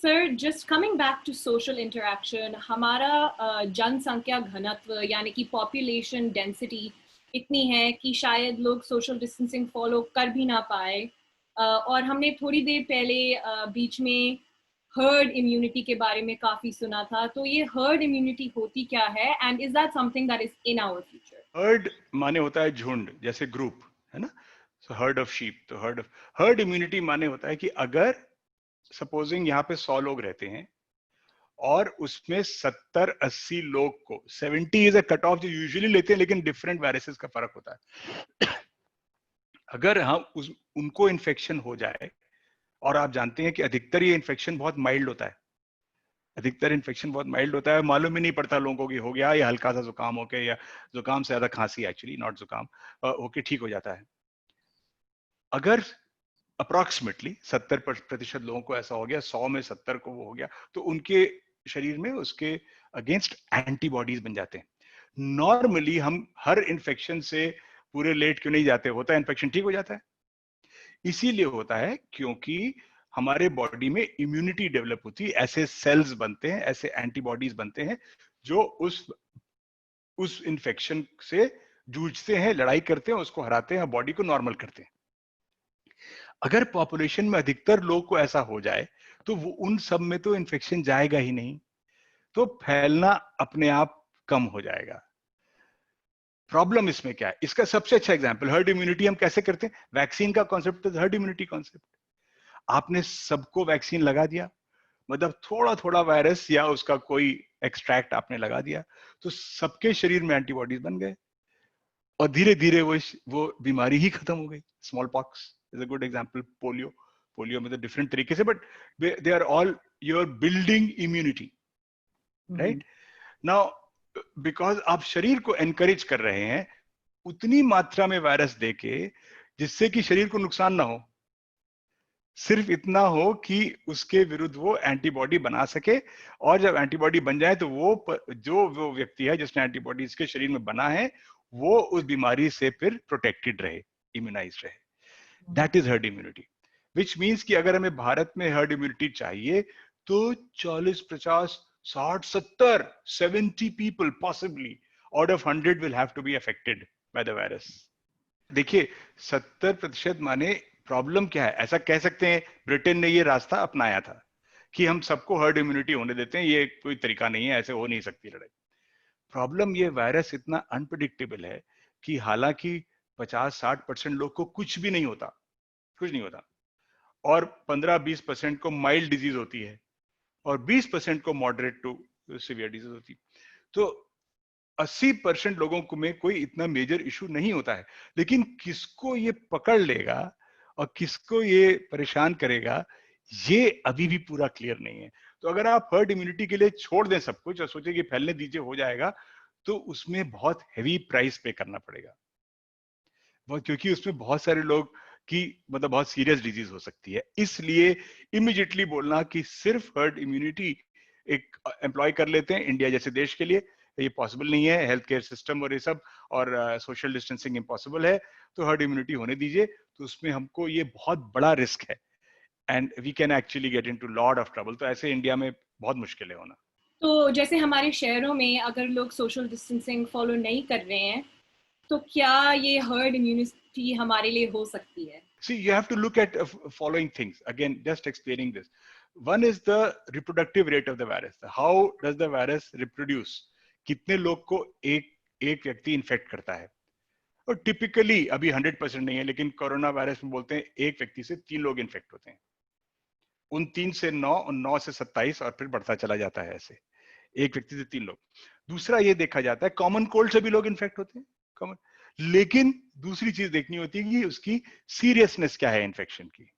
Sir, just coming back to social interaction, हमारा जनसंख्या घनत्व यानी कि पॉपुलेशन डेंसिटी इतनी है कि शायद लोग सोशल डिस्टेंसिंग फॉलो कर भी ना पाए। और हमने थोड़ी देर पहले बीच में हर्ड इम्यूनिटी के बारे में काफ़ी सुना था। तो ये हर्ड इम्यूनिटी होती क्या है and is that something that is in our future? Herd माने होता है झुंड, जैसे ग्रुप, है ना। सो हर्ड ऑफ शीप, तो हर्ड इम्यूनिटी माने होता है कि अगर सपोजिंग यहाँ पे 100 लोग रहते हैं और उसमें 70-80 लोग को, 70 इज अ कट ऑफ जो यूजुअली लेते हैं, लेकिन डिफरेंट वायरसेस का फर्क होता है। अगर हम उनको इन्फेक्शन हो जाए, और आप जानते हैं कि अधिकतर ये इन्फेक्शन बहुत माइल्ड होता है, अधिकतर इन्फेक्शन बहुत माइल्ड होता है, मालूम ही नहीं पड़ता लोगों को कि हो गया, या हल्का सा जुकाम होके, या जुकाम से ज्यादा खांसी, एक्चुअली नॉट जुकाम, होके ठीक हो जाता है। अगर अप्रोक्सीमेटली 70% लोगों को ऐसा हो गया, 100 में 70 को वो हो गया, तो उनके शरीर में उसके अगेंस्ट एंटीबॉडीज बन जाते हैं। नॉर्मली हम हर इन्फेक्शन से पूरे लेट क्यों नहीं जाते, होता है इन्फेक्शन ठीक हो जाता है। इसीलिए होता है क्योंकि हमारे बॉडी में इम्यूनिटी डेवलप होती है, ऐसे सेल्स बनते हैं, ऐसे एंटीबॉडीज बनते हैं जो उस इन्फेक्शन से जूझते हैं, लड़ाई करते हैं, उसको हराते हैं, बॉडी को नॉर्मल करते हैं। अगर पॉपुलेशन में अधिकतर लोग को ऐसा हो जाए तो वो उन सब में तो इन्फेक्शन जाएगा ही नहीं, तो फैलना अपने आप कम हो जाएगा। प्रॉब्लम इसमें क्या है, इसका सबसे अच्छा एग्जांपल हर्ड इम्यूनिटी हम कैसे करते हैं। वैक्सीन का कॉन्सेप्ट तो हर्ड इम्यूनिटी कॉन्सेप्ट। आपने सबको वैक्सीन लगा दिया, मतलब थोड़ा थोड़ा वायरस या उसका कोई एक्सट्रैक्ट आपने लगा दिया, तो सबके शरीर में एंटीबॉडीज बन गए, और धीरे धीरे वो बीमारी ही खत्म हो गई। Small pox is a good example, polio, polio में तो डिफरेंट तरीके से, but they are all your building immunity, right. Now because आप शरीर को एनकरेज कर रहे हैं उतनी मात्रा में वायरस देके जिससे कि शरीर को नुकसान ना हो, सिर्फ इतना हो कि उसके विरुद्ध वो एंटीबॉडी बना सके, और जब एंटीबॉडी बन जाए तो वो व्यक्ति है जिसने एंटीबॉडी इसके शरीर में बना है, वो उस बीमारी से फिर प्रोटेक्टेड रहे, इम्यूनाइज रहे। That is herd immunity, which means कि अगर हमें भारत में हर्ड इम्यूनिटी चाहिए तो 40, 50, 60, 70 people possibly out of 100 will have to be affected by the virus. देखिए 70% माने प्रॉब्लम क्या है, ऐसा कह सकते हैं ब्रिटेन ने ये रास्ता अपनाया था कि हम सबको हर्ड इम्यूनिटी होने देते हैं, ये कोई तरीका नहीं है, ऐसे हो नहीं सकती लड़ाई। प्रॉब्लम ये वायरस इतना अनप्रिडिक्टेबल है कि हालांकि 50-60% लोग को कुछ भी नहीं होता, कुछ नहीं होता, और 15-20% को माइल्ड डिजीज होती है, और 20% को मॉडरेट टू सीवियर डिजीज होती है। तो 80% लोगों को में कोई इतना मेजर इशू नहीं होता है, लेकिन किसको ये पकड़ लेगा और किसको ये परेशान करेगा, ये अभी भी पूरा क्लियर नहीं है। तो अगर आप हर्ड इम्यूनिटी के लिए छोड़ दें सब कुछ और सोचे कि फैलने दीजिए हो जाएगा, तो उसमें बहुत हैवी प्राइस पे करना पड़ेगा, क्योंकि उसमें बहुत सारे लोग की मतलब बहुत सीरियस डिजीज हो सकती है। इसलिए इमिजिएटली बोलना कि सिर्फ हर्ड इम्यूनिटी एक एम्प्लॉय कर लेते हैं इंडिया जैसे देश के लिए, ये पॉसिबल नहीं है, हेल्थ केयर सिस्टम और ये सब, और सोशल डिस्टेंसिंग इम्पॉसिबल है, तो हर्ड इम्यूनिटी होने दीजिए। तो उसमें हमको ये बहुत बड़ा रिस्क है, and we can actually get into lot of trouble. तो ऐसे इंडिया में बहुत मुश्किल है होना। तो जैसे हमारे शहरों में अगर लोग सोशल डिस्टेंसिंग फॉलो नहीं कर रहे हैं, तो क्या ये हर्ड इम्यूनिटी हमारे लिए हो सकती है? See, you have to look at following things. Again, just explaining this. One is the reproductive rate of the virus. How does the virus reproduce? कितने लोग को एक व्यक्ति इन्फेक्ट करता है? और टिपिकली अभी 100% नहीं है, लेकिन कोरोना वायरस में बोलते हैं एक व्यक्ति से 3 लोग इन्फेक्ट होते हैं, उन 3 से 9 और 9 से 27, और फिर बढ़ता चला जाता है ऐसे, एक व्यक्ति से 3 लोग। दूसरा ये देखा जाता है कॉमन कोल्ड से भी लोग इन्फेक्ट होते हैं, कॉमन। लेकिन दूसरी चीज देखनी होती है कि उसकी सीरियसनेस क्या है इन्फेक्शन की।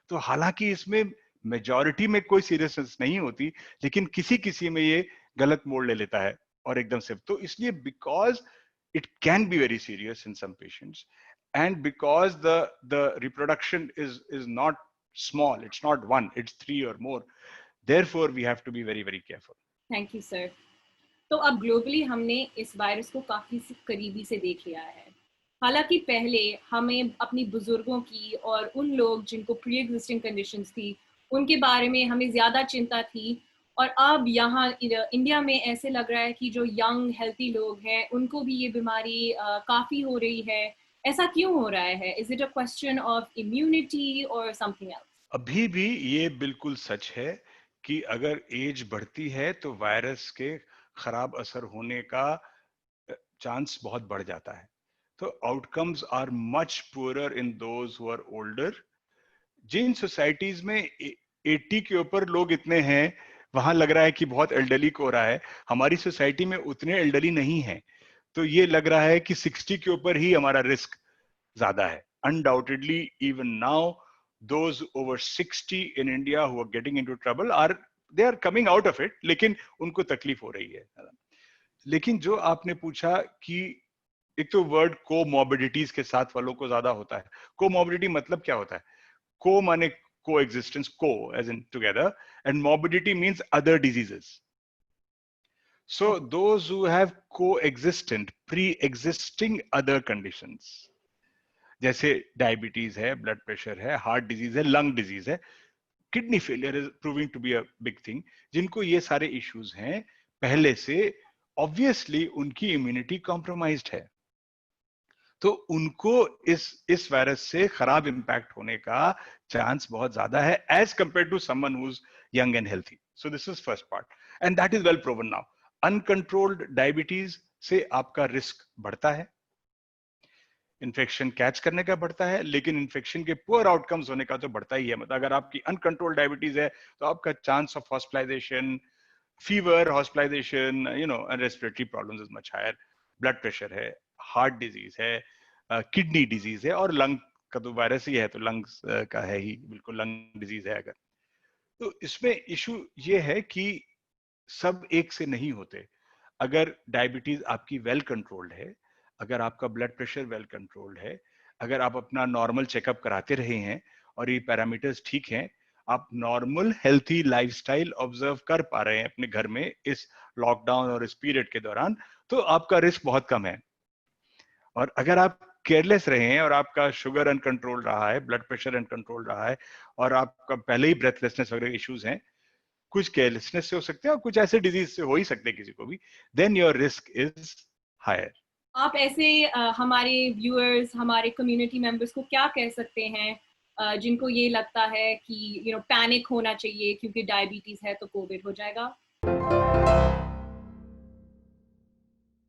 तो हालांकि इसमें मेजॉरिटी में कोई सीरियसनेस नहीं होती, लेकिन किसी किसी में ये गलत मोड़ ले लेता है और एकदम से, तो इसलिए because it can be very serious in some patients, and because the reproduction is not small, it's not one, it's 3 or more, therefore we have to be very very careful. Thank you sir. तो अब globally हमने इस virus को काफ़ी करीबी से देख लिया है। हालांकि पहले हमें अपनी बुजुर्गों की और उन लोग जिनको प्री एग्जिस्टिंग कंडीशंस थी उनके बारे में हमें ज़्यादा चिंता थी। और अब यहाँ इंडिया में ऐसे लग रहा है कि जो यंग हेल्थी लोग हैं उनको भी ये बीमारी काफ़ी हो रही है। ऐसा क्यों हो रहा है? Is it a question of immunity और समथिंग एल्स? अभी भी ये बिल्कुल सच है कि अगर एज बढ़ती है तो वायरस के खराब असर होने का चांस बहुत बढ़ जाता है। तो outcomes are much poorer in those who are older. जिन सोसाइटीज में 80 के ऊपर लोग इतने हैं, वहां लग रहा है कि बहुत एल्डरली को हो रहा है। हमारी सोसाइटी में उतने एल्डरली नहीं है, तो ये लग रहा है कि 60 के ऊपर ही हमारा रिस्क ज्यादा है। Undoubtedly even now those over 60 in India who are getting into trouble or they are coming out of it, लेकिन उनको तकलीफ हो रही है। लेकिन जो आपने पूछा कि एक तो वर्ड कोमॉर्बिडिटीज के साथ वालों को ज्यादा होता है। कोमॉर्बिडिटी मतलब क्या होता है? को माने co existence, co as in together, and morbidity means other diseases. So those who have coexistent, pre-existing other conditions, जैसे डायबिटीज है, ब्लड प्रेशर है, हार्ट डिजीज है, लंग डिजीज है, kidney failure is proving to be a big thing, जिनको ये सारे issues हैं पहले से, ऑब्वियसली उनकी इम्यूनिटी कॉम्प्रोमाइज्ड है, तो उनको इस वायरस से खराब इंपैक्ट होने का चांस बहुत ज्यादा है as compare to someone who is young and healthy. So this is first part and that is well proven now. Uncontrolled diabetes से आपका रिस्क बढ़ता है, इन्फेक्शन कैच करने का बढ़ता है, लेकिन इन्फेक्शन के पुअर आउटकम्स होने का तो बढ़ता ही है। मतलब अगर आपकी अनकंट्रोल्ड डायबिटीज है तो आपका chance of hospitalisation, fever, hospitalisation, respiratory problems is much higher. Blood pressure है, हार्ट डिजीज है, किडनी डिजीज है, और लंग का तो वायरस ही है, तो लंग्स का है ही, बिल्कुल लंग डिजीज है अगर। तो इसमें इशू ये है कि सब एक से नहीं होते। अगर डायबिटीज आपकी वेल कंट्रोल्ड है, अगर आपका ब्लड प्रेशर वेल कंट्रोल्ड है, अगर आप अपना नॉर्मल चेकअप कराते रहे हैं और ये पैरामीटर्स ठीक हैं, आप नॉर्मल हेल्थी लाइफस्टाइल ऑब्जर्व कर पा रहे हैं अपने घर में इस लॉकडाउन और इस पीरियड के दौरान, तो आपका रिस्क बहुत कम है। और अगर आप केयरलेस रहे हैं और आपका शुगर अनकंट्रोल रहा है, ब्लड प्रेशर अनकंट्रोल रहा है, और आपका पहले ही ब्रेथलेसनेस वगैरह इश्यूज हैं, कुछ केयरलेसनेस से हो सकते हैं और कुछ ऐसे डिजीज से हो ही सकते हैं किसी को भी, then your risk is higher. आप ऐसे हमारे व्यूअर्स, हमारे कम्युनिटी मेंबर्स को क्या कह सकते हैं जिनको ये लगता है कि पैनिक होना चाहिए क्योंकि डायबिटीज है तो कोविड हो जाएगा?